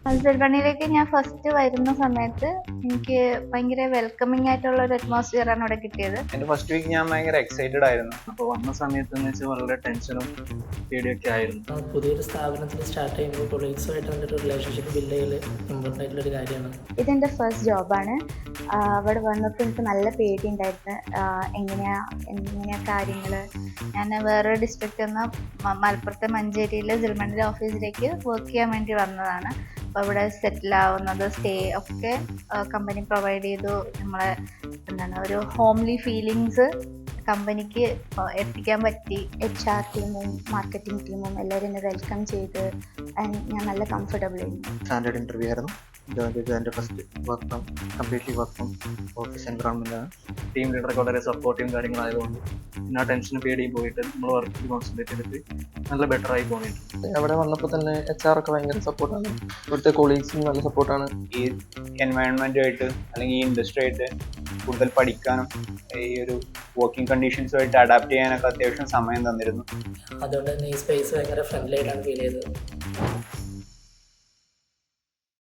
മത്സരപ്പണിയിലേക്ക് ഞാൻ ഫസ്റ്റ് വരുന്ന സമയത്ത് എനിക്ക് ഭയങ്കര വെൽക്കമിങ് ആയിട്ടുള്ള ഒരു അറ്റ്മോസ്ഫിയർ ആണ് ഇവിടെ കിട്ടിയത്. എൻ്റെ ഫസ്റ്റ് വീക്ക് ഞാൻ ഭയങ്കര എക്സൈറ്റഡ് ആയിരുന്നു. അപ്പോൾ വന്ന സമയത്ത് എന്ന് വെച്ചാൽ വളരെ ടെൻഷനും പേടിയൊക്കെ ആയിരുന്നു. പുതിയൊരു സ്ഥാപനത്തിൽ സ്റ്റാർട്ട് ചെയ്യുമ്പോൾ കൊളീഗ്സുമായിട്ട് നല്ലൊരു റിലേഷൻഷിപ്പ് ബിൽഡ് ചെയ്യൽ ഇമ്പോർട്ടൻ്റ് ആയിട്ടുള്ളൊരു കാര്യമാണ്. ഇതെൻ്റെ ഫസ്റ്റ് ജോബാണ്. അവിടെ വന്നപ്പോൾ എനിക്ക് നല്ല പേടി ഉണ്ടായിരുന്നു. എങ്ങനെയാ കാര്യങ്ങൾ. ഞാൻ വേറൊരു ഡിസ്ട്രിക്റ്റിൽ നിന്ന് മലപ്പുറത്തെ മഞ്ചേരിയിലെ ജിൽമണ്ണിലെ ഓഫീസിലേക്ക് വർക്ക് ചെയ്യാൻ വേണ്ടി വന്നതാണ്. അപ്പോൾ ഇവിടെ സെറ്റിൽ ആവുന്നത്, സ്റ്റേ ഒക്കെ കമ്പനി പ്രൊവൈഡ് ചെയ്തു. നമ്മളെ ഒരു ഹോംലി ഫീലിങ്സ് കമ്പനിക്ക് എത്തിക്കാൻ പറ്റി. HR ടീമും മാർക്കറ്റിംഗ് ടീമും എല്ലാവരും എന്നെ വെൽക്കം ചെയ്ത് ഞാൻ നല്ല കംഫർട്ടബിൾ ആയിരുന്നു. സ്റ്റാൻഡേർഡ് ഇൻ്റർവ്യൂ ആയിരുന്നു. എൻ്റെ ഫസ്റ്റ് വർക്ക് ഫ്രം കംപ്ലീറ്റ്ലി വർക്ക് ഫ്രം ഓഫീസ് എൻവറോൺമെൻറ്റാണ്. ടീം ലീഡറൊക്കെ വളരെ സപ്പോർട്ടീവും കാര്യങ്ങളായതുകൊണ്ട് പിന്നെ ആ ടെൻഷനും പേടിയും പോയിട്ട് നമ്മൾ വർക്കിൽ കോൺസെൻട്രേറ്റ് ചെയ്തിട്ട് നല്ല ബെറ്റർ ആയി തോന്നിയിട്ടുണ്ട്. അവിടെ വന്നപ്പോൾ തന്നെ HR ഒക്കെ ഭയങ്കര സപ്പോർട്ടാണ്. ഇവിടുത്തെ കൊളീഗ്സും നല്ല സപ്പോർട്ടാണ്. ഈ എൻവയോൺമെൻറ്റുമായിട്ട് അല്ലെങ്കിൽ ഈ ഇൻഡസ്ട്രി ആയിട്ട് കൂടുതൽ പഠിക്കാനും ഈ ഒരു വർക്കിംഗ് കണ്ടീഷൻസുമായിട്ട് അഡാപ്റ്റ് ചെയ്യാനൊക്കെ അത്യാവശ്യം സമയം തന്നിരുന്നു. അതുകൊണ്ട് തന്നെ ഈ സ്പേസ് ഭയങ്കര ഫ്രണ്ട്ലി ആയിട്ടാണ് ഫീൽ ചെയ്തത്.